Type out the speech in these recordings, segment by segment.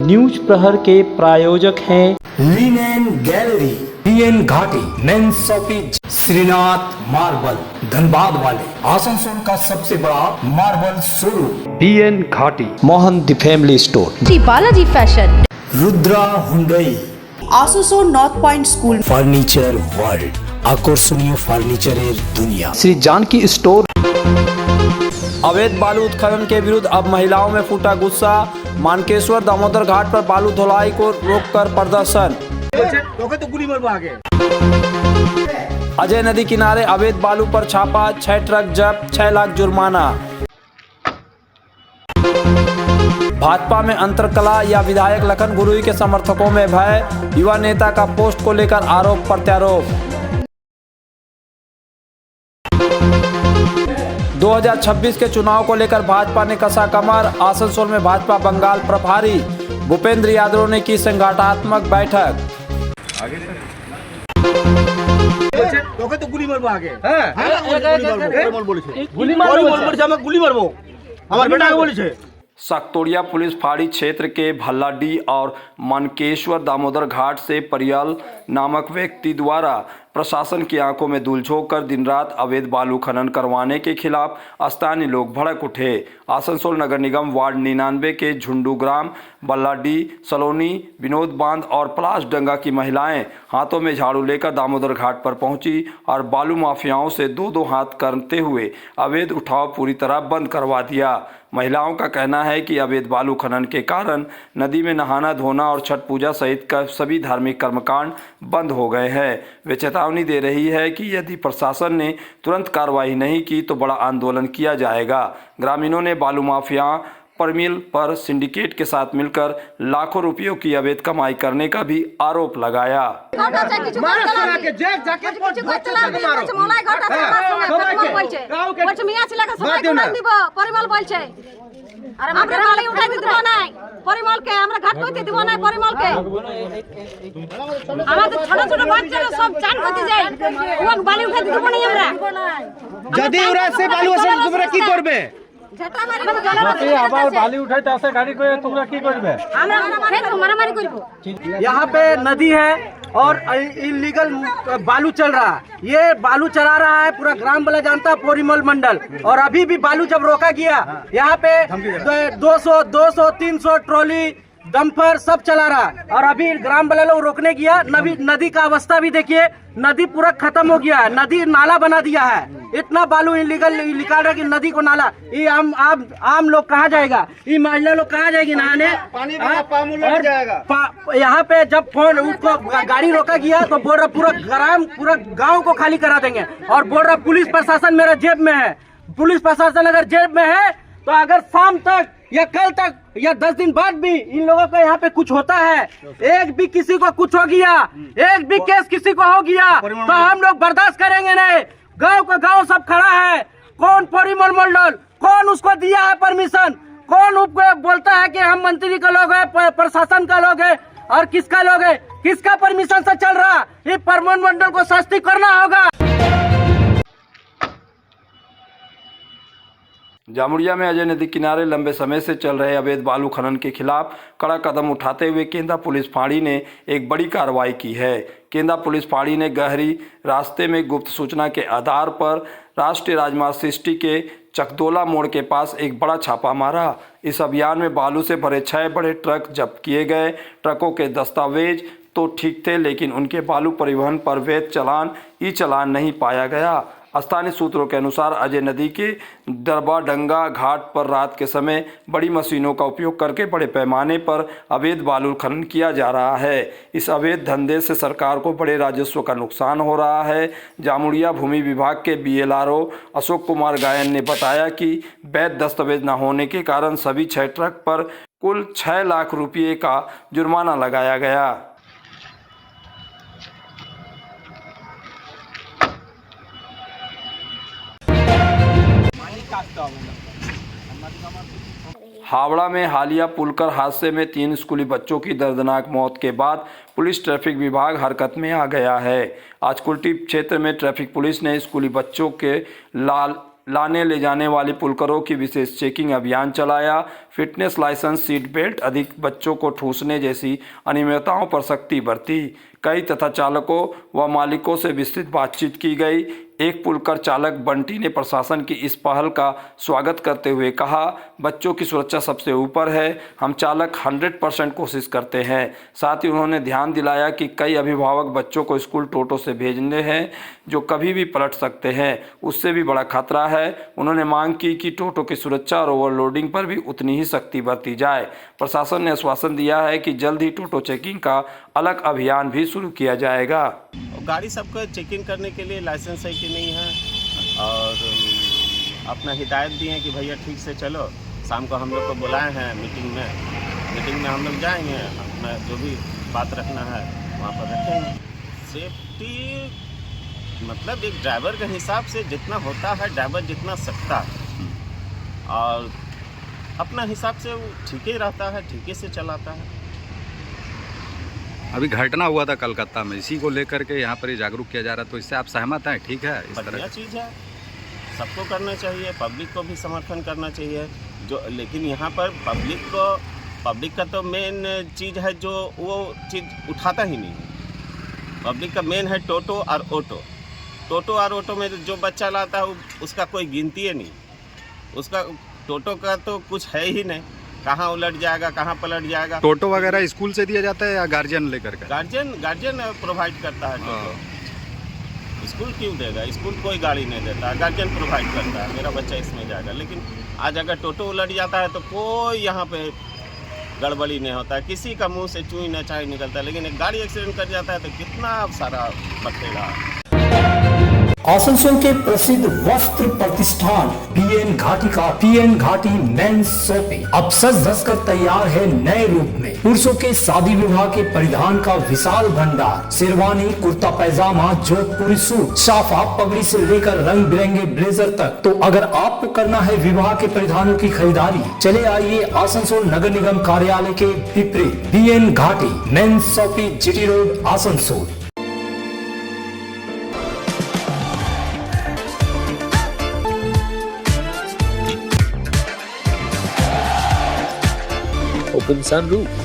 News प्रहर के प्रायोजक हैं Linen Gallery, BN Ghati, main shopping, Shrinath marble, Dhanbad वाले, आसनसोल का सबसे बड़ा marble showroom, BN Ghati, Mohan the family store, Shri Balaji fashion, Rudra Hyundai, Asansol north point school, furniture world, আকর্ষণীয় ফার্নিচারের দুনিয়া, श्री जानकी स्टोर। अवैध बालू उत्खनन के विरुद्ध अब महिलाओं में फूटा गुस्सा। मानकेश्वर दामोदर घाट पर बालू धुलाई को रोककर प्रदर्शन। अजय नदी किनारे अवैध बालू पर छापा, 6 ट्रक जब्त, 6 लाख जुर्माना। भाजपा में अंतरकला या विधायक लखन गुरुई के समर्थकों में भय, युवा नेता का पोस्ट को लेकर आरोप प्रत्यारोप। 2026 के चुनाव को लेकर भाजपा ने कसा कमर। आसनसोल में भाजपा बंगाल प्रभारी भूपेंद्र यादव ने की संगठनात्मक बैठक। सकतोड़िया पुलिस फाड़ी क्षेत्र के भल्लाडी और मानकेश्वर दामोदर घाट से परियाल नामक व्यक्ति द्वारा प्रशासन की आंखों में धूल झोंक कर दिन रात अवैध बालू खनन करवाने के खिलाफ स्थानीय लोग भड़क उठे। आसनसोल नगर निगम वार्ड 99 के झुंडू ग्राम, बल्लाडी, सलोनी, विनोद बांध और पलाश डंगा की महिलाएं हाथों में झाड़ू लेकर दामोदर घाट पर पहुंची और बालू माफियाओं से दो हाथ करते हुए अवैध उठाव पूरी तरह बंद करवा दिया। महिलाओं का कहना है कि अवैध बालू खनन के कारण नदी में नहाना धोना और छठ पूजा सहित का सभी धार्मिक कर्मकांड बंद हो गए हैं। वे चेतावनी दे रही है कि यदि प्रशासन ने तुरंत कार्रवाई नहीं की तो बड़ा आंदोलन किया जाएगा। ग्रामीणों ने बालू माफिया परमिल पर सिंडिकेट के साथ मिलकर लाखों रुपयों की अवैध कमाई करने का भी आरोप लगाया। यहाँ पे नदी है और इलीगल बालू चल रहा है। ये बालू चला रहा है पूरा ग्राम वाला जानता है, पोरीमल मंडल। और अभी भी बालू जब रोका गया यहाँ पे 200, 300 ट्रॉली डंपर सब चला रहा है। और अभी ग्राम वाले लोग रोकने गया, नदी का अवस्था भी देखिए, नदी पूरा खत्म हो गया है, नदी नाला बना दिया है। इतना बालू इलीगल निकाल रहा कि नदी को नाला, ये आम लोग कहाँ जाएगा, ये महिला लोग कहाँ जाएगी नहाने, और यहाँ पे जब फोन उसको गाड़ी रोका गया तो बोल रहा पूरा गांव को खाली करा देंगे। और बोल रहा पुलिस प्रशासन मेरा जेब में है। पुलिस प्रशासन अगर जेब में है तो अगर शाम तक या कल तक या 10 दिन बाद भी इन लोगों का यहाँ पे कुछ होता है, एक भी किसी को कुछ हो गया, एक भी केस किसी को हो गया तो हम लोग बर्दाश्त करेंगे नहीं। गांव का गांव सब खड़ा है। कौन पोरीमल मंडल, कौन उसको दिया है परमिशन, कौन बोलता है कि हम मंत्री का लोग है, प्रशासन का लोग है, और किसका लोग है, किसका परमिशन से चल रहा। ये पोरीमल मंडल को सख्ती करना होगा। जामुड़िया में अजय नदी किनारे लंबे समय से चल रहे अवैध बालू खनन के खिलाफ कड़ा कदम उठाते हुए केंदा पुलिस फाड़ी ने एक बड़ी कार्रवाई की है। केंदा पुलिस फाड़ी ने गहरी रास्ते में गुप्त सूचना के आधार पर राष्ट्रीय राजमार्ग 60 के चकदोला मोड़ के पास एक बड़ा छापा मारा। इस अभियान में बालू से भरे 6 बड़े ट्रक जब्त किए गए। ट्रकों के दस्तावेज तो ठीक थे लेकिन उनके बालू परिवहन पर वैध चालान ई चालान नहीं पाया गया। स्थानीय सूत्रों के अनुसार अजय नदी के दरबा डंगा घाट पर रात के समय बड़ी मशीनों का उपयोग करके बड़े पैमाने पर अवैध बालू खनन किया जा रहा है। इस अवैध धंधे से सरकार को बड़े राजस्व का नुकसान हो रहा है। जामुड़िया भूमि विभाग के BLRO अशोक कुमार गायन ने बताया कि वैध दस्तावेज न होने के कारण सभी 6 ट्रक पर कुल 6 लाख रुपये का जुर्माना लगाया गया। हावड़ा में हालिया पुलकर हादसे में 3 स्कूली बच्चों की दर्दनाक मौत के बाद पुलिस ट्रैफिक विभाग हरकत में आ गया है। आज कुल्टी क्षेत्र में ट्रैफिक पुलिस ने स्कूली बच्चों के लाल लाने ले जाने वाली पुलकरों की विशेष चेकिंग अभियान चलाया। फिटनेस लाइसेंस, सीट बेल्ट, अधिक बच्चों को ठूंसने जैसी अनियमितताओं पर सख्ती बरती। कई तथा चालकों व मालिकों से विस्तृत बातचीत की गई। एक पुलकर चालक बंटी ने प्रशासन की इस पहल का स्वागत करते हुए कहा, बच्चों की सुरक्षा सबसे ऊपर है, हम चालक 100% कोशिश करते हैं। साथ ही उन्होंने ध्यान दिलाया कि कई अभिभावक बच्चों को स्कूल टोटो से भेजने हैं जो कभी भी पलट सकते हैं, उससे भी बड़ा खतरा है। उन्होंने मांग की कि टोटो की सुरक्षा और ओवरलोडिंग पर भी उतनी ही सख्ती बरती जाए। प्रशासन ने आश्वासन दिया है कि जल्द ही टोटो चेकिंग का अलग अभियान भी शुरू किया जाएगा। गाड़ी सबका चेकिंग करने के लिए लाइसेंस है कि नहीं है, और अपना हिदायत दिए हैं कि भैया ठीक से चलो। शाम को हम लोग को बुलाए हैं मीटिंग में हम लोग जाएंगे, अपना जो भी बात रखना है वहाँ पर रखेंगे। सेफ्टी मतलब एक ड्राइवर के हिसाब से जितना होता है, ड्राइवर जितना सकता है और अपना हिसाब से वो ठीक ही रहता है, ठीक ही से चलाता है। अभी घटना हुआ था कलकत्ता में, इसी को लेकर के यहाँ पर ही जागरूक किया जा रहा है, तो इससे आप सहमत हैं? ठीक है, इस तरह बढ़िया चीज़ है, सबको करना चाहिए, पब्लिक को भी समर्थन करना चाहिए। जो लेकिन यहाँ पर पब्लिक का तो मेन चीज़ है जो वो चीज़ उठाता ही नहीं है। पब्लिक का मेन है टोटो और ऑटो में जो बच्चा लाता है उसका कोई गिनती है नहीं, उसका टोटो का तो कुछ है ही नहीं, कहाँ उलट जाएगा, कहाँ पलट जाएगा। टोटो वगैरह स्कूल से दिया जाता है या गार्जियन लेकर के? गार्जियन प्रोवाइड करता है टोटो। स्कूल क्यों देगा? स्कूल कोई गाड़ी नहीं देता, गार्जियन प्रोवाइड करता है, मेरा बच्चा इसमें जाएगा। लेकिन आज अगर टोटो उलट जाता है तो कोई यहाँ पे गड़बड़ी नहीं होता है, किसी का मुंह से चूई न चाय निकलता है। लेकिन एक गाड़ी एक्सीडेंट कर जाता है तो कितना सारा बखेड़ा। आसनसोल के प्रसिद्ध वस्त्र प्रतिष्ठान पीएन घाटी का पीएन घाटी मेंस शॉपिंग अब सज धज कर तैयार है नए रूप में। पुरुषों के शादी विवाह के परिधान का विशाल भंडार, शेरवानी, कुर्ता पैजामा, जोधपुरी सूट, साफा, पगड़ी से लेकर रंग बिरंगे ब्लेजर तक। तो अगर आपको करना है विवाह के परिधानों की खरीदारी, चले आइए आसनसोल नगर निगम कार्यालय के विपरीत पीएन घाटी men's shopping, GT road, Asansol. Open sunroof.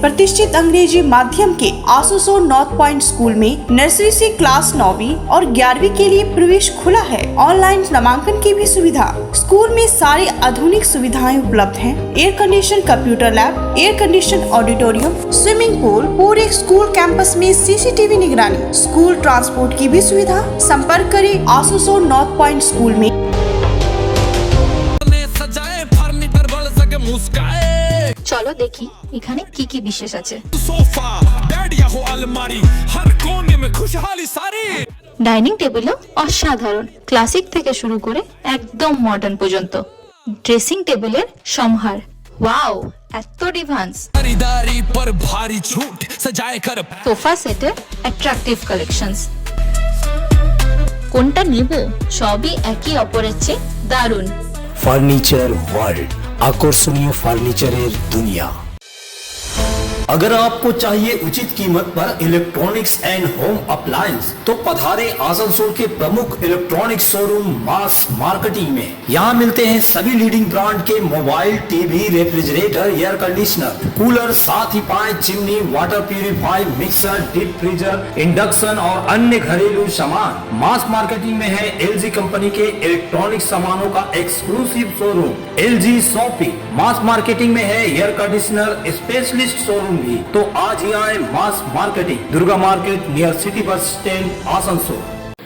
प्रतिष्ठित अंग्रेजी माध्यम के आसनसोल नॉर्थ पॉइंट स्कूल में नर्सरी से क्लास 9वीं और 11वीं के लिए प्रवेश खुला है। ऑनलाइन नामांकन की भी सुविधा। स्कूल में सारी आधुनिक सुविधाएं उपलब्ध हैं। Air condition computer lab, air condition auditorium, swimming pool, पूरे स्कूल कैंपस में सीसीटीवी निगरानी, स्कूल ट्रांसपोर्ट की भी सुविधा। संपर्क करें आसनसोल नॉर्थ पॉइंट स्कूल में। চলো দেখি এখানে কি কি বিশেষ আছে। ডাইনিং টেবিলও অসাধারণ, ক্লাসিক থেকে শুরু করে একদম মডার্ন পর্যন্ত। ড্রেসিং টেবিলের সম্ভার, ওয়াও, এত ডিভান্স। সোফা সেটের অ্যাট্রাকটিভ কালেকশনস। কোনটা নেব? সবই একই অপরের চেয়ে দারুণ। ফার্নিচার ওয়ার্ল্ড, आकर्षणीय फर्नीचर दुनिया। अगर आपको चाहिए उचित कीमत पर इलेक्ट्रॉनिक्स एंड होम अप्लायंस तो पधारे आसनसोल के प्रमुख इलेक्ट्रॉनिक्स शोरूम मास मार्केटिंग में। यहाँ मिलते हैं सभी लीडिंग ब्रांड के mobile, TV, refrigerator, air conditioner, cooler, साथ ही पाए chimney, water purifier, mixer, deep freezer, induction और अन्य घरेलू सामान। मास मार्केटिंग में है LG कंपनी के इलेक्ट्रॉनिक सामानों का एक्सक्लूसिव शोरूम LG शॉपिंग। मास मार्केटिंग में है एयर कंडीशनर स्पेशलिस्ट शोरूम भी। तो आज ही आए mass marketing, Durga market near city bus stand, Asansol.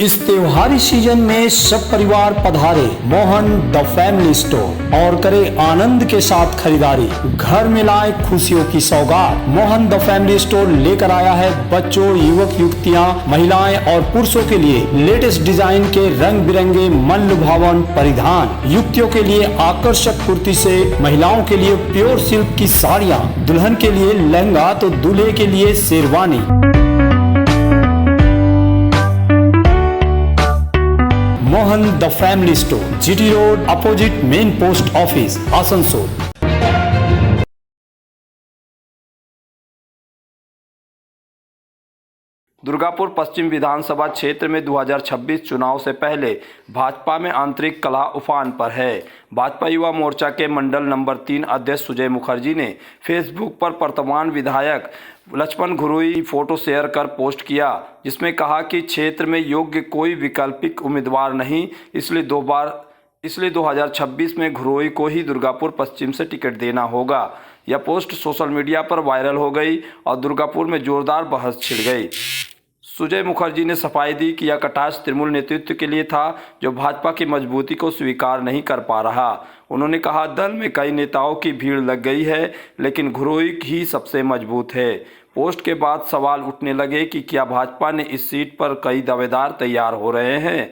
इस त्योहारी सीजन में सब परिवार पधारे मोहन द फैमिली स्टोर और करे आनंद के साथ खरीदारी। घर में लाए खुशियों की सौगात। मोहन द फैमिली स्टोर लेकर आया है बच्चों, युवक युवतियां, महिलाएं और पुरुषों के लिए लेटेस्ट डिजाइन के रंग बिरंगे मन लुभावन परिधान। युवतियों के लिए आकर्षक कुर्ती से महिलाओं के लिए प्योर सिल्क की साड़ियाँ, दुल्हन के लिए लहंगा तो दूल्हे के लिए sherwani. Mohan the family store, GT road opposite main post office, Asansol. Durgapur Paschim विधानसभा क्षेत्र में 2026 चुनाव से पहले भाजपा में आंतरिक कलह उफान पर है। भाजपा युवा मोर्चा के मंडल नंबर 3 अध्यक्ष सुजय मुखर्जी ने फेसबुक पर वर्तमान विधायक लक्ष्मण घुरुई फोटो शेयर कर पोस्ट किया, जिसमें कहा कि क्षेत्र में योग्य कोई वैकल्पिक उम्मीदवार नहीं, इसलिए 2026 में घुरुई को ही दुर्गापुर पश्चिम से टिकट देना होगा। यह पोस्ट सोशल मीडिया पर वायरल हो गई और दुर्गापुर में जोरदार बहस छिड़ गई। सुजय मुखर्जी ने सफाई दी कि यह कटाक्ष तृणमूल नेतृत्व के लिए था, जो भाजपा की मजबूती को स्वीकार नहीं कर पा रहा। उन्होंने कहा, दल में कई नेताओं की भीड़ लग गई है, लेकिन घुरुई ही सबसे मजबूत है। पोस्ट के बाद सवाल उठने लगे कि क्या भाजपा ने इस सीट पर कई दावेदार तैयार हो रहे हैं।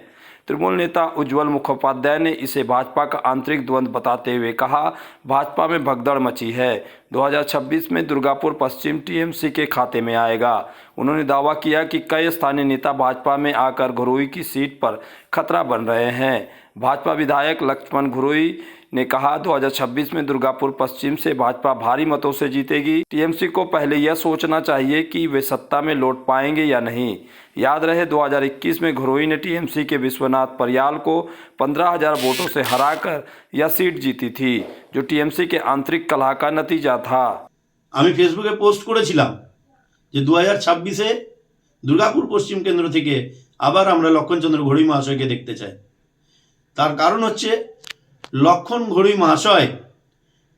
तृणमूल नेता उज्जवल मुखोपाध्याय ने इसे भाजपा का आंतरिक द्वंद्व बताते हुए कहा, भाजपा में भगदड़ मची है। 2026 में दुर्गापुर पश्चिम टीएमसी के खाते में आएगा। उन्होंने दावा किया कि कई स्थानीय नेता भाजपा में आकर घुरुई की सीट पर खतरा बन रहे हैं। भाजपा विधायक लक्ष्मण घुरुई ने कहा, 2026 में दुर्गापुर पश्चिम से भाजपा भारी मतों से जीतेगी। टीएमसी को पहले यह सोचना चाहिए कि वे सत्ता में लौट पाएंगे या नहीं। याद रहे 2021 में घुरुई ने टीएमसी के विश्वनाथ परियाल को 15,000 वोटों से हराकर यह सीट जीती थी, जो टीएमसी के आंतरिक कलह का नतीजा था। আমি ফেসবুকে পোস্ট করেছিলাম যে 2026-এ দুর্গাপুর পশ্চিম কেন্দ্র থেকে আবার আমরা লক্ষণচন্দ্র ঘড়ুই মহাশয়কে দেখতে চাই। তার কারণ হচ্ছে লক্ষণ ঘড়ুই মহাশয়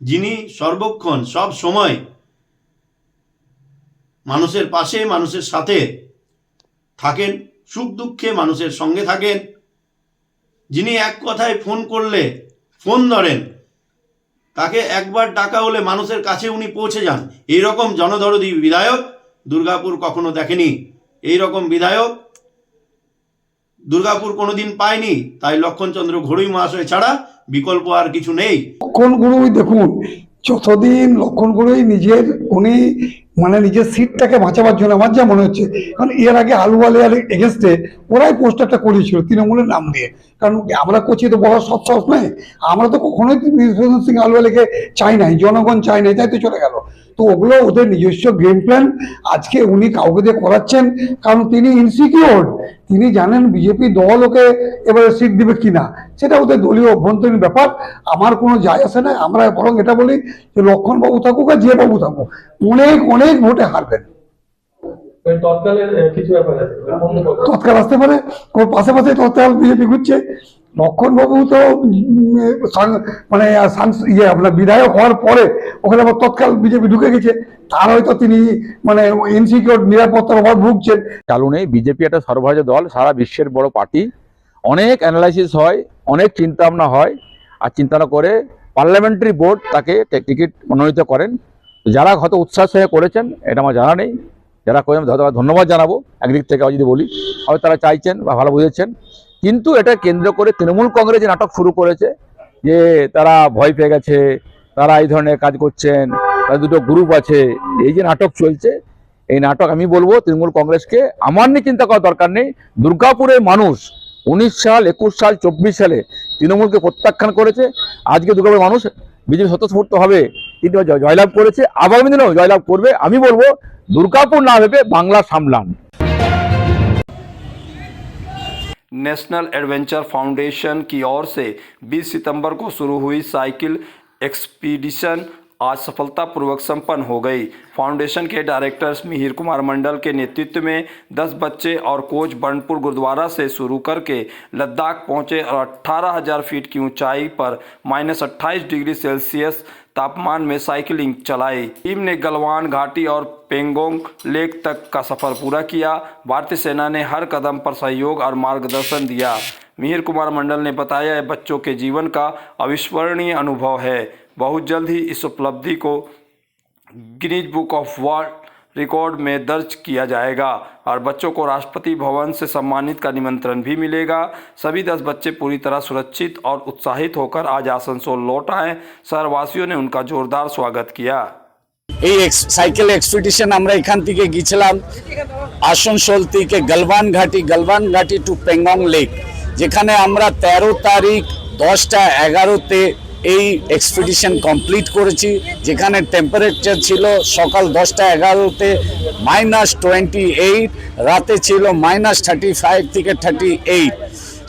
যিনি সর্বক্ষণ সব সময় মানুষের পাশে মানুষের সাথে থাকেন, সুখ দুঃখে মানুষের সঙ্গে থাকেন, যিনি এক কথায় ফোন করলে ফোন ধরেন, তাকে একবার ডাকা হলে মানুষের কাছে উনি পৌঁছে যান। এই রকম জনদরদী বিধায়ক দুর্গাপুর কখনো দেখেনি। এই রকম বিধায়ক দুর্গাপুর কোনোদিন পায়নি। তাই লক্ষণচন্দ্র ঘড়ুই মহাশয় ছাড়া বিকল্প আর কিছু নেই। লক্ষণ ঘুরুই দেখুন, যতদিন লক্ষণ ঘুরুই উনি নিজের সিটটাকে বাঁচাবার জন্য আমার যা মনে হচ্ছে, কারণ এর আগে আলুওয়ালিয়ার এগেনস্টে ওরাই পোস্টারটা করেছিল তৃণমূলের নাম দিয়ে। কারণ আমরা করছি তো বড় সৎ সাহস নয়, আমরা তো কখনোই বিশ্বনাথ সিং আলুওয়ালিকে চাই নাই, জনগণ চাই নাই, তাই তো চলে গেল। তো ওগুলো ওদের নিজস্ব গেম প্ল্যান। আজকে উনি কাউকে দিয়ে করাচ্ছেন কারণ তিনি ইনসিকিউর, তিনি জানেন বিজেপি দল ওকে এবারে সিট দিবে কিনা, সেটা ওদের দলীয় অভ্যন্তরীণ ব্যাপার, আমার কোনো যায় আসে না। আমরা বরং এটা বলি যে লক্ষণ বাবু থাকুক আর যে বাবু থাকুক, অনেক অনেক ভোটে হারবেন। তৎকাল আসতে পারে, ওর পাশে পাশে তৎকাল বিজেপি ঘুরছে। লক্ষণ বাবু তো আপনার বিধায়ক হওয়ার পরে ওখানে আবার তৎকাল বিজেপি ঢুকে গেছে, তার হয়তো তিনি ইনসিকিউর নিরাপত্তার অভাব ভুগছেন। চালু নেই, বিজেপি একটা সর্বভারতীয় দল, সারা বিশ্বের বড় পার্টি, অনেক অ্যানালাইসিস হয়, অনেক চিন্তা ভাবনা হয়, আর চিন্তা করে পার্লামেন্টারি বোর্ড তাকে টিকিট মনোনীত করেন। যারা হয়তো উৎসাহ সহে করেছেন এটা আমার জানা নেই, যারা করেন ধন্যবাদ জানাবো। একদিক থেকে যদি বলি হয়তো তারা চাইছেন বা ভালো বুঝেছেন, কিন্তু এটা কেন্দ্র করে তৃণমূল কংগ্রেস যে নাটক শুরু করেছে যে তারা ভয় পেয়ে গেছে, তারা এই ধরনের কাজ করছেন, তাদের দুটো গ্রুপ আছে, এই যে নাটক চলছে, এই নাটক আমি বলবো তৃণমূল কংগ্রেসকে আমার নিয়ে চিন্তা করার দরকার নেই। দুর্গাপুরের মানুষ 19 সাল, 21 সাল, 24 সালে তৃণমূলকে প্রত্যাখ্যান করেছে। আজকে দুর্গাপুরের মানুষ বিজেপি স্বতঃস্ফূর্তভাবে কিন্তু জয়লাভ করেছে, আগামী দিনেও জয়লাভ করবে। আমি বলবো दुर्गापुर ना भेपे बांग्ला सामलान। नेशनल एडवेंचर फाउंडेशन की ओर से 20 सितंबर को शुरू हुई साइकिल एक्सपीडिशन आज सफलतापूर्वक संपन्न हो गई। फाउंडेशन के डायरेक्टर मिहिर कुमार मंडल के नेतृत्व में 10 बच्चे और कोच बर्नपुर गुरुद्वारा से शुरू करके लद्दाख पहुंचे और 18,000 फीट की ऊंचाई पर -28 डिग्री सेल्सियस तापमान में साइकिलिंग चलाई। टीम ने गलवान घाटी और पेंगोंग लेक तक का सफर पूरा किया। भारतीय सेना ने हर कदम पर सहयोग और मार्गदर्शन दिया। मिहिर कुमार मंडल ने बताया, यह बच्चों के जीवन का अविस्मरणीय अनुभव है। बहुत जल्द ही इस उपलब्धि को Guinness book of world record में दर्ज किया जाएगा और बच्चों को राष्ट्रपति भवन से सम्मानित का निमंत्रण भी मिलेगा। सभी 10 बच्चे पूरी तरह सुरक्षित और उत्साहित होकर आज आसनसोल लौट आए। शहरवासियों ने उनका जोरदार स्वागत किया। এই সাইকেল এক্সপিডিশন আমরা এখান থেকে গিয়েছিলাম আসানসোল থেকে গলওয়ান ঘাটি টু পেঙ্গং লেক। যেখানে আমরা 13 তারিখ 10টা 11তে এই এক্সপিডিশন কমপ্লিট করেছি, যেখানে টেম্পারেচার ছিল সকাল 10টা 11তে -28, রাতে ছিল -35 থেকে 38।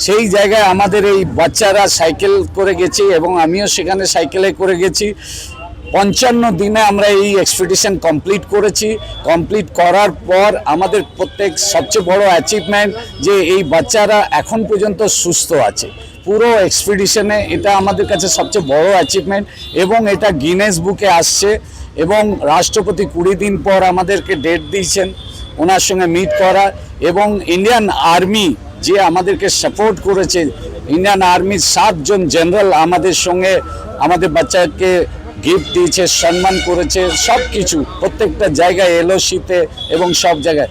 সেই জায়গায় আমাদের এই বাচ্চারা সাইকেল করে গেছে এবং আমিও সেখানে সাইকেলে করে গেছি। 55 দিনে আমরা এই এক্সপিডিশন কমপ্লিট করেছি। কমপ্লিট করার পর আমাদের প্রত্যেক সবচেয়ে বড় অ্যাচিভমেন্ট যে এই বাচ্চারা এখন পর্যন্ত সুস্থ আছে। পুরো এক্সপিডিশনে এটা আমাদের কাছে সবচেয়ে বড় অ্যাচিভমেন্ট এবং এটা গিনেস বুকে আসছে। এবং রাষ্ট্রপতি 20 দিন পর আমাদেরকে ডেট দিয়েছেন ওনার সঙ্গে মিট করা, এবং ইন্ডিয়ান আর্মি যে আমাদেরকে সাপোর্ট করেছে, ইন্ডিয়ান আর্মির 7 জন জেনারেল আমাদের সঙ্গে আমাদের বাচ্চাকে গিফট দিয়েছে, সম্মান করেছে, সব কিছু প্রত্যেকটা জায়গায় এলওসিতে এবং সব জায়গায়।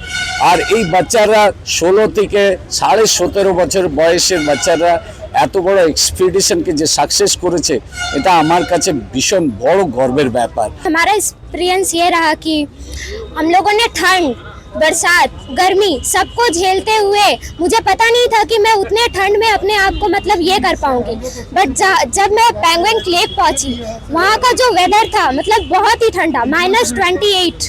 আর এই বাচ্চারা 16 থেকে 17.5 বছর বয়সের বাচ্চারা এত বড় এক্সপিডিশনকে যে সাকসেস করেছে, এটা আমার কাছে ভীষণ বড় গর্বের ব্যাপার। हमारा एक्सपीरियंस ये रहा कि हम लोगों ने ठंड, बरसात, गर्मी सबको झेलते हुए, मुझे पता नहीं था कि मैं उतने ठंड में अपने आप को मतलब ये कर पाऊंगी, बट जब मैं पेंगुइन लेक पहुंची, वहाँ का जो वेदर था मतलब बहुत ही ठंडा, -28,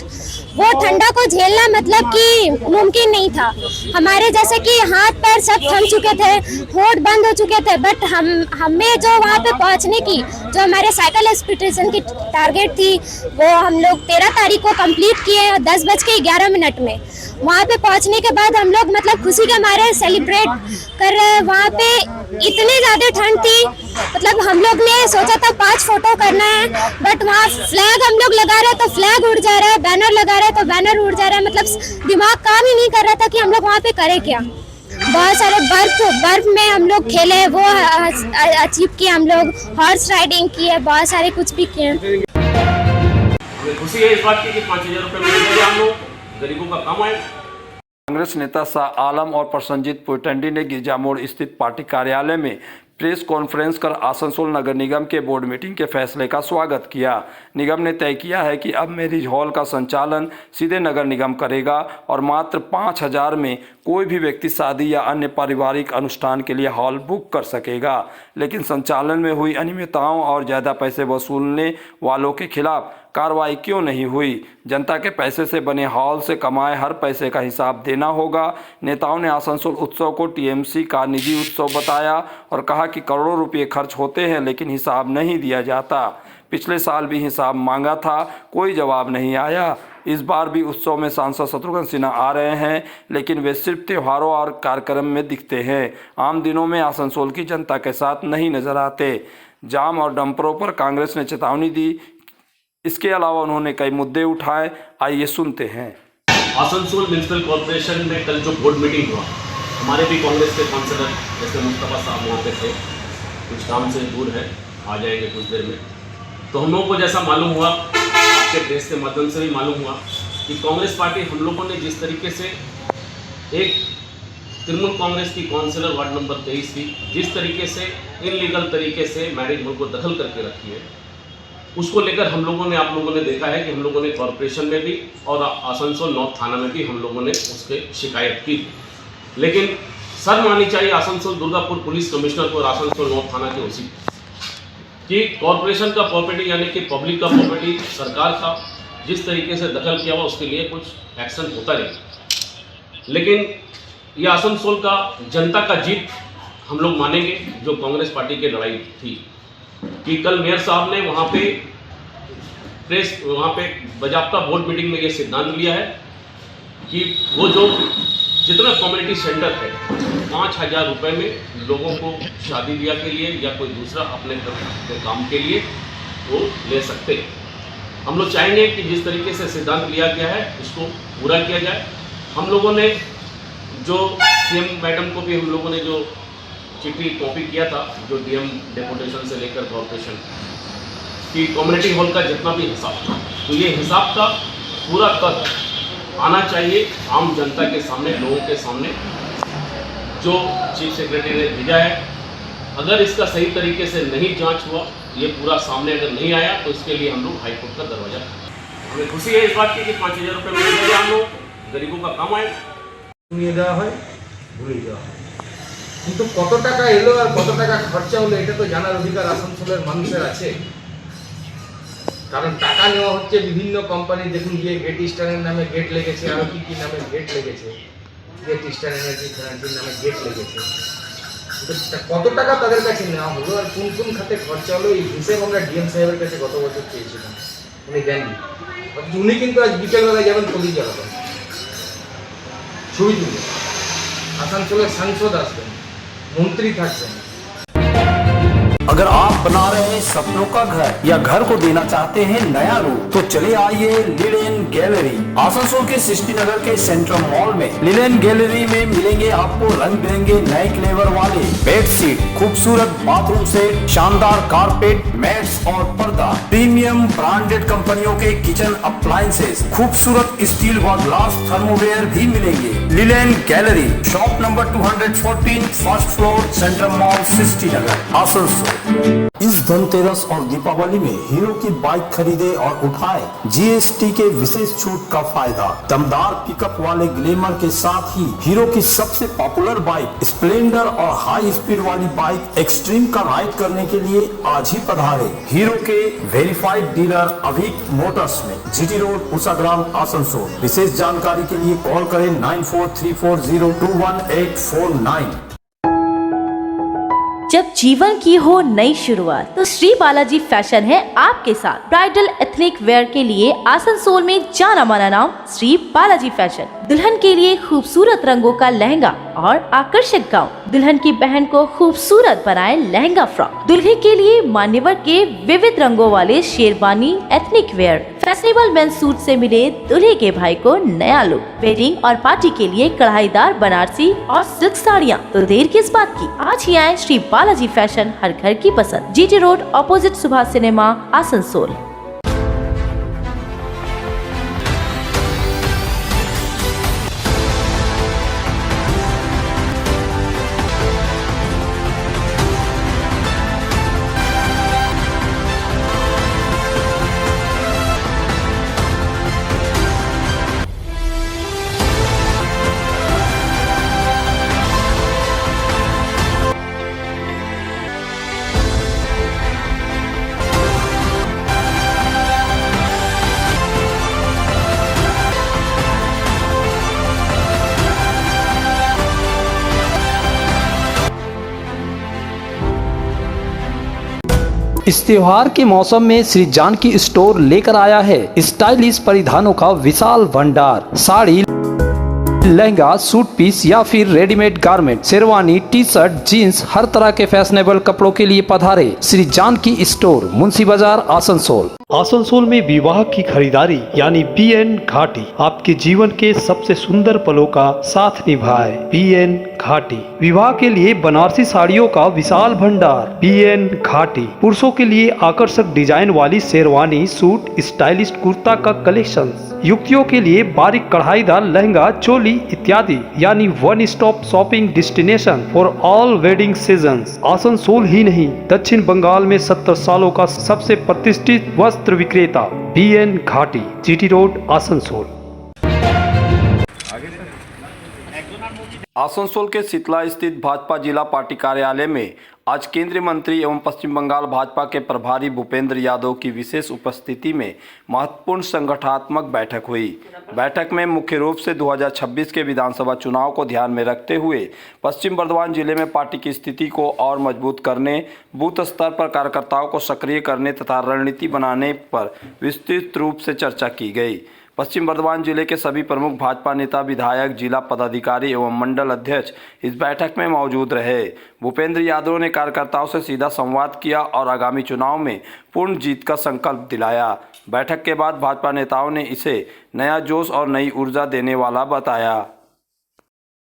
वो ठंडा को झेलना मतलब कि मुमकिन नहीं था। हमारे जैसे कि हाथ पैर सब थम चुके थे, होठ बंद हो चुके थे, बट हमें जो वहाँ पे पहुँचने की जो हमारे साइकिल एक्सपीडिशन की टारगेट थी, वो हम लोग 13 तारीख को कंप्लीट किए 10:11 में। वहाँ पे पहुँचने के बाद हम लोग मतलब खुशी के मारे सेलिब्रेट कर रहे हैं। वहाँ पे इतनी ज़्यादा ठंड थी, मतलब हम लोग ने सोचा था 5 फोटो करना है, बट वहाँ फ्लैग हम लोग लगा रहे तो फ्लैग उड़ जा रहा है, बैनर लगा रहे तो बैनर उड़ जा रहा है, मतलब दिमाग काम ही नहीं कर रहा था कि हम लोग वहाँ पे करें क्या। बहुत सारे बर्फ में हम लोग खेले, वो अचीव किए, हम लोग हॉर्स राइडिंग किए, बहुत सारे कुछ भी किए। खुशी है इस बात की कि 5,000 रुपये मिलेंगे हम लोग गरीबों का काम आए। कांग्रेस नेता शाह आलम और प्रसन्नजीत पोइटंडी ने गिरजामोड़ स्थित पार्टी कार्यालय में प्रेस कॉन्फ्रेंस कर आसनसोल नगर निगम के बोर्ड मीटिंग के फैसले का स्वागत किया। निगम ने तय किया है कि अब मैरिज हॉल का संचालन सीधे नगर निगम करेगा और मात्र 5,000 में कोई भी व्यक्ति शादी या अन्य पारिवारिक अनुष्ठान के लिए हॉल बुक कर सकेगा। लेकिन संचालन में हुई अनियमितताओं और ज़्यादा पैसे वसूलने वालों के खिलाफ कार्रवाई क्यों नहीं हुई? जनता के पैसे से बने हॉल से कमाए हर पैसे का हिसाब देना होगा। नेताओं ने आसनसोल उत्सव को टीएमसी का निजी उत्सव बताया और कहा कि करोड़ों रुपये खर्च होते हैं लेकिन हिसाब नहीं दिया जाता। पिछले साल भी हिसाब मांगा था, कोई जवाब नहीं आया। इस बार भी उत्सव में सांसद शत्रुघ्न सिन्हा आ रहे हैं, लेकिन वे सिर्फ त्योहारों और कार्यक्रम में दिखते हैं। आम दिनों में आसनसोल की जनता के साथ नहीं नजर आते। जाम और डंपरों पर कांग्रेस ने चेतावनी दी। इसके अलावा उन्होंने कई मुद्दे उठाए, आइए सुनते हैं। आसनसोल म्यूनसिपल कॉर्पोरेशन में कल जो बोर्ड मीटिंग हुआ, हमारे भी कांग्रेस के काउंसलर जैसे मुस्तफा साहब वहाँ पे थे, कुछ काम से दूर है, आ जाएंगे कुछ देर में। तो हम लोगों को जैसा मालूम हुआ, आपके प्रेस के माध्यम से भी मालूम हुआ कि कांग्रेस पार्टी हम लोगों ने जिस तरीके से एक तृणमूल कांग्रेस की काउंसलर वार्ड नंबर 23 की जिस तरीके से इनलीगल तरीके से मैरिज हॉल को दखल करके रखी है, उसको लेकर हम लोगों ने, आप लोगों ने देखा है कि हम लोगों ने कॉरपोरेशन में भी और आसनसोल नॉर्थ थाना में भी हम लोगों ने उसके शिकायत की। लेकिन सर माननी चाहिए आसनसोल दुर्गापुर पुलिस कमिश्नर को और आसनसोल नॉर्थ थाना के ओसी कि कॉरपोरेशन का प्रॉपर्टी यानी कि पब्लिक का प्रॉपर्टी सरकार का जिस तरीके से दखल किया हुआ उसके लिए कुछ एक्शन होता नहीं। लेकिन ये आसनसोल का जनता का जीत हम लोग मानेंगे, जो कांग्रेस पार्टी की लड़ाई थी कि कल मेयर साहब ने वहाँ पे बाजाप्ता बोर्ड मीटिंग में ये सिद्धांत लिया है कि वो जो जितना कम्युनिटी सेंटर है 5,000 रुपये में लोगों को शादी ब्याह के लिए या कोई दूसरा अपने काम के लिए वो ले सकते हैं। हम लोग चाहेंगे कि जिस तरीके से सिद्धांत लिया गया है उसको पूरा किया जाए। हम लोगों ने जो सीएम मैडम को भी हम लोगों ने जो चिट्ठी कॉपी किया था, जो डीएम डेपुटेशन से लेकर कॉर्पोरेशन की कम्युनिटी हॉल का जितना भी हिसाब था, तो ये हिसाब का पूरा तथ्य आना चाहिए आम जनता के सामने, लोगों के सामने, जो चीफ सेक्रेटरी ने भेजा है। अगर इसका सही तरीके से नहीं जांच हुआ, ये पूरा सामने अगर नहीं आया, तो इसके लिए हम लोग हाईकोर्ट का दरवाजा, हमें खुशी है इस बात की कि 5,000 रुपये मिलेंगे हम लोग गरीबों का काम आए। নিয়ে দেওয়া হয়, ভুলে যাওয়া হয়। কিন্তু কত টাকা এলো আর কত টাকা খরচা হলো এটা তো জানার অধিকার আসানসোলের মানুষের আছে। কারণ টাকা নেওয়া হচ্ছে বিভিন্ন কোম্পানি, দেখুন গিয়ে গেট স্টারের নামে গেট লেগেছে, আরও কী কী নামে গেট লেগেছে, গেট স্টার এনার্জি ফিনান্সির নামে গেট লেগেছে। কত টাকা তাদের কাছে নেওয়া হলো আর কোন কোন খাতে খরচা হলো এই হিসেব আমরা ডিএম সাহেবের কাছে গত বছর চেয়েছিলাম, উনি দেননি। উনি কিন্তু আজ বিকেলবেলায় যাবেন কলি জ্বালাবেন, ছবি তুলবেন, আসানসোলের সাংসদ আসবেন, मंत्री থাকবেন। अगर आप बना रहे हैं सपनों का घर या घर को देना चाहते हैं नया रूप, तो चले आइए लिलेन गैलरी। आसनसोल के सृष्टि नगर के सेंट्रल मॉल में लिलेन गैलरी में मिलेंगे आपको रंग बिरंगे नए फ्लेवर वाले बेडशीट, खूबसूरत बाथरूम सेट, शानदार कारपेट, मैट्स और पर्दा, प्रीमियम ब्रांडेड कंपनियों के किचन अप्लायंसेस, खूबसूरत स्टील व ग्लास थर्मोवेयर भी मिलेंगे। Linen Gallery, shop number 214, first floor, Central Mall, Srishti Nagar, Asansol. इस धनतेरस और दीपावली में हीरो की बाइक खरीदे और उठाए जीएसटी के विशेष छूट का फायदा। दमदार पिकअप वाले ग्लैमर के साथ ही हीरो की सबसे पॉपुलर बाइक स्प्लेंडर और हाई स्पीड वाली बाइक एक्सट्रीम का राइड करने के लिए आज ही पधारे हीरो के वेरीफाइड डीलर अभिक मोटर्स में, जीटी रोड, उषाग्राम, आसनसोल। विशेष जानकारी के लिए कॉल करें 9434021849। जब जीवन की हो नई शुरुआत तो श्री बालाजी फैशन है आपके साथ। ब्राइडल एथनिक वेयर के लिए आसनसोल में जाना माना नाम श्री बालाजी फैशन। दुल्हन के लिए खूबसूरत रंगों का लहंगा और आकर्षक गाउन, दुल्हन की बहन को खूबसूरत बनाए लहंगा फ्रॉक, दुल्हे के लिए मान्यवर के विविध रंगों वाले sherwani ethnic wear, fashionable main suit से मिले दूल्हे के भाई को नया लुक, वेडिंग और पार्टी के लिए कढ़ाईदार बनारसी और सिल्क साड़ियाँ। तो देर किस बात की, आज ही आए श्री बालाजी फैशन, हर घर की पसंद, GT road, opposite Subhash cinema, Asansol. इस त्योहार के मौसम में श्री जानकी स्टोर लेकर आया है स्टाइलिश परिधानों का विशाल भंडार। साड़ी, लहंगा, सूट पीस या फिर readymade garment, sherwani, T shirt, jeans, हर तरह के फैशनेबल कपड़ों के लिए पधारे श्री जानकी स्टोर, मुंशी बाजार, आसनसोल। आसनसोल में विवाह की खरीदारी यानी BN घाटी आपके जीवन के सबसे सुंदर पलों का साथ निभाए। BN घाटी विवाह के लिए बनारसी साड़ियों का विशाल भंडार। BN घाटी पुरुषों के लिए आकर्षक डिजाइन वाली शेरवानी, सूट, स्टाइलिश कुर्ता का कलेक्शन, युवतियों के लिए बारीक कढ़ाईदार लहंगा, चोली इत्यादि, यानी one stop shopping destination for all wedding seasons. Asansol ही नहीं, दक्षिण बंगाल में 70 सालों का सबसे प्रतिष्ठित वस्त्र विक्रेता BN घाटी, जीटी रोड, आसनसोल। आसनसोल के शीतला स्थित भाजपा जिला पार्टी कार्यालय में आज केंद्रीय मंत्री एवं पश्चिम बंगाल भाजपा के प्रभारी भूपेंद्र यादव की विशेष उपस्थिति में महत्वपूर्ण संगठनात्मक बैठक हुई। बैठक में मुख्य रूप से 2026 के विधानसभा चुनाव को ध्यान में रखते हुए पश्चिम बर्धमान जिले में पार्टी की स्थिति को और मजबूत करने, बूथ स्तर पर कार्यकर्ताओं को सक्रिय करने तथा रणनीति बनाने पर विस्तृत रूप से चर्चा की गई। पश्चिम बर्धमान जिले के सभी प्रमुख भाजपा नेता, विधायक, जिला पदाधिकारी एवं मंडल अध्यक्ष इस बैठक में मौजूद रहे। भूपेंद्र यादव ने कार्यकर्ताओं से सीधा संवाद किया और आगामी चुनाव में पूर्ण जीत का संकल्प दिलाया। बैठक के बाद भाजपा नेताओं ने इसे नया जोश और नई ऊर्जा देने वाला बताया।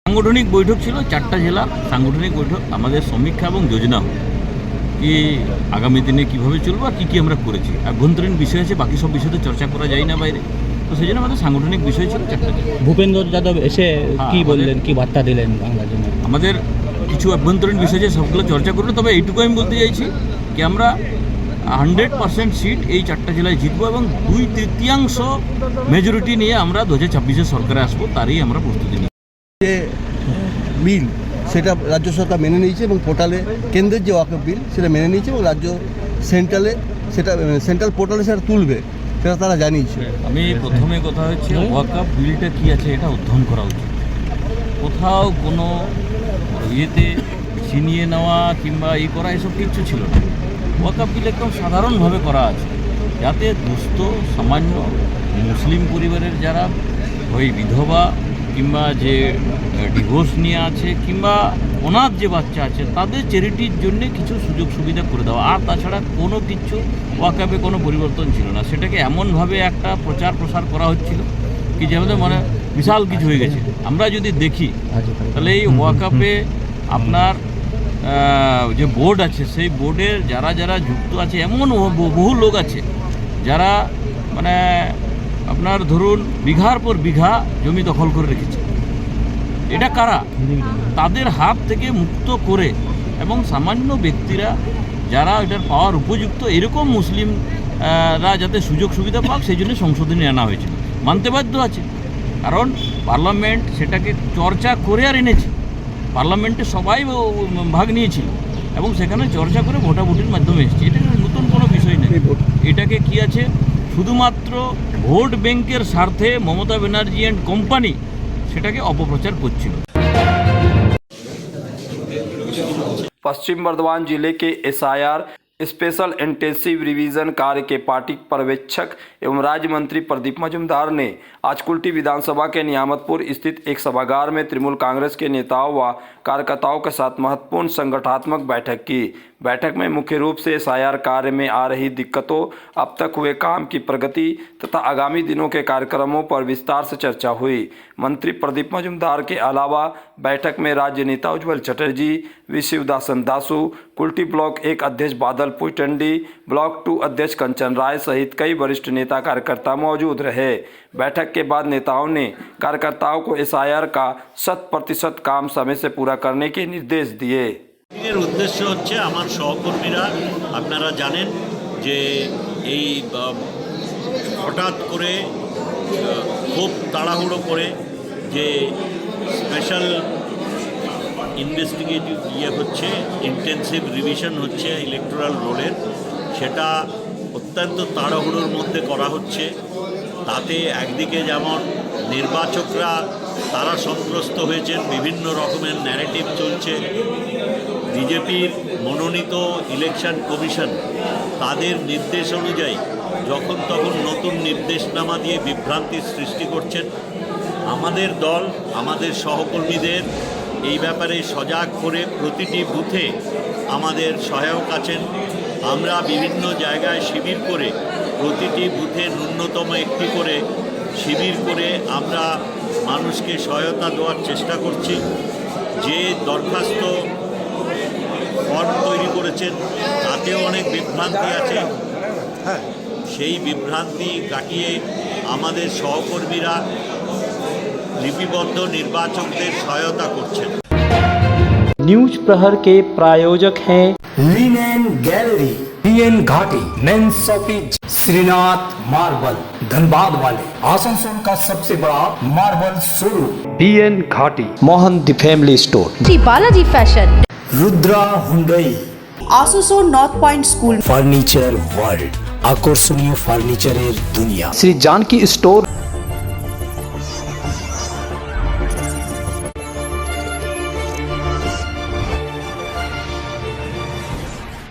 সাংগঠনিক বৈঠক ছিল 4টা জেলা সাংগঠনিক বৈঠক, আমাদের সমীক্ষা এবং যোজনা কি আগামী দিনে কিভাবে চলবে আর কি আমরা করেছি। আভ্যন্তরীণ বিষয় আছে, বাকি সব বিষয়ে চর্চা করা যায় না বাইরে, তো সেই জন্য আমাদের সাংগঠনিক বিষয় ছিল 4টা জেলা। ভূপেন্দ্র যাদব এসে কি বললেন, কি বার্তা দিলেন বাংলার জন্য? আমাদের কিছু আভ্যন্তরীণ বিষয় আছে, সবগুলো চর্চা করবো। তবে এইটুকু আমি বলতে চাইছি কি আমরা 100% সিট এই 4টা জেলায় জিতবো এবং 2/3 মেজরিটি নিয়ে আমরা 2026 সরকারে আসবো, তারই আমরা প্রস্তুতি নিই। মিল সেটা রাজ্য সরকার মেনে নিয়েছে এবং পোর্টালে কেন্দ্রের যে ওয়াকফ বিল সেটা মেনে নিয়েছে এবং রাজ্য সেন্ট্রাল পোর্টালে সেটা তুলবে, সেটা তারা জানিয়েছে। আমি প্রথমে কথা হচ্ছে ওয়াকফ বিলটা কী আছে এটা অধ্যয়ন করা উচিত। কোথাও কোনো ইয়েতে ছিনিয়ে নেওয়া কিংবা করা এসব কিছু ছিল না। ওয়াকফ বিল একদম সাধারণভাবে করা আছে, যাতে দুস্থ সামান্য মুসলিম পরিবারের যারা ওই বিধবা কিংবা যে ডিভোর্স নিয়ে আছে কিংবা অনাথ যে বাচ্চা আছে তাদের চ্যারিটির জন্য কিছু সুযোগ সুবিধা করে দেওয়া, আর তাছাড়া কোনো কিছু ওয়াকফে কোনো পরিবর্তন ছিল না। সেটাকে এমনভাবে একটা প্রচার প্রসার করা হচ্ছিল কি যে আমাদের মানে বিশাল কিছু হয়ে গেছে। আমরা যদি দেখি তাহলে এই ওয়াকফে আপনার যে বোর্ড আছে সেই বোর্ডের যারা যারা যুক্ত আছে এমন বহু লোক আছে যারা মানে আপনার ধরুন বিঘার পর বিঘা জমি দখল করে রেখেছে। এটা কারা? তাদের হাত থেকে মুক্ত করে এবং সামান্য ব্যক্তিরা যারা এটার পাওয়ার উপযুক্ত এরকম মুসলিমরা যাতে সুযোগ সুবিধা পাক সেই জন্য সংশোধনী আনা হয়েছে। মানতে বাধ্য আছে, কারণ পার্লামেন্ট সেটাকে চর্চা করে আর এনেছে। পার্লামেন্টে সবাই ভাগ নিয়েছিল এবং সেখানে চর্চা করে ভোটাভুটির মাধ্যমে এসেছে। এটা নতুন কোনো বিষয় নেই। এটাকে কি আছে শুধুমাত্র ভোট ব্যাংকের স্বার্থে মমতা ব্যানার্জি অ্যান্ড কোম্পানি সেটাকে অপপ্রচার করছিল। पश्चिम बर्धमान जिले के एसआईआर स्पेशल इंटेंसिव रिवीजन कार्य के पार्टी पर्यवेक्षक एवं राज्य मंत्री प्रदीप मजूमदार ने आज कुल्टी विधानसभा के नियामतपुर स्थित एक सभागार में तृणमूल कांग्रेस के नेताओं व कार्यकर्ताओं के साथ महत्वपूर्ण संगठनात्मक बैठक की। बैठक में मुख्य रूप से एसआईआर कार्य में आ रही दिक्कतों, अब तक हुए काम की प्रगति तथा आगामी दिनों के कार्यक्रमों पर विस्तार से चर्चा हुई। मंत्री प्रदीप मजूमदार के अलावा बैठक में राज्य नेता उज्ज्वल चटर्जी, वी शिवदासन दासू, कुल्टी ब्लॉक 1 अध्यक्ष बादल पुइटंडी, ब्लॉक 2 अध्यक्ष कंचन राय सहित कई वरिष्ठ नेता कार्यकर्ता मौजूद रहे। बैठक के बाद नेताओं ने कार्यकर्ताओं को एसआईआर का 100% काम समय से पूरा करने के निर्देश दिए। এর উদ্দেশ্য হচ্ছে আমার সহকর্মীরা আপনারা জানেন যে এই হঠাৎ করে খুব তাড়াহুড়ো করে যে স্পেশাল ইনভেস্টিগেটিভ হচ্ছে ইন্টেন্সিভ রিভিশন হচ্ছে ইলেকটোরাল রোলের, সেটা অত্যন্ত তাড়াহুড়োর মধ্যে করা হচ্ছে। তাতে একদিকে যেমন নির্বাচকরা তারা সন্ত্রস্ত হয়েছেন, বিভিন্ন রকমের ন্যারেটিভ চলছে। বিজেপির মনোনীত ইলেকশন কমিশন তাদের নির্দেশ অনুযায়ী যখন তখন নতুন নির্দেশনামা দিয়ে বিভ্রান্তির সৃষ্টি করছেন। আমাদের দল আমাদের সহকর্মীদের এই ব্যাপারে সজাগ করে প্রতিটি বুথে আমাদের সহায়ক আছেন। আমরা বিভিন্ন জায়গায় শিবির করে প্রতিটি বুথে ন্যূনতম একটি করে শিবির করে আমরা মানুষকে সহায়তা দেওয়ার চেষ্টা করছি। যে দরখাস্ত ফর্ম তৈরি করেছেন তাতেও অনেক বিভ্রান্তি আছে, সেই বিভ্রান্তি কাটিয়ে আমাদের সহকর্মীরা লিপিবদ্ধ নির্বাচকদের সহায়তা করছেন। न्यूज प्रहर के प्रायोजक हैं Linen Gallery, BN Ghati, men's office, Shrinath marble, Dhanbad वाले आसनसोल का सबसे बड़ा marble showroom, BN Ghati, Mohan the family store, Shri Balaji fashion, Rudra Hyundai, Asansol north point school, furniture world, আকর্ষণীয় ফার্নিচারের দুনিয়া, श्री जानकी स्टोर,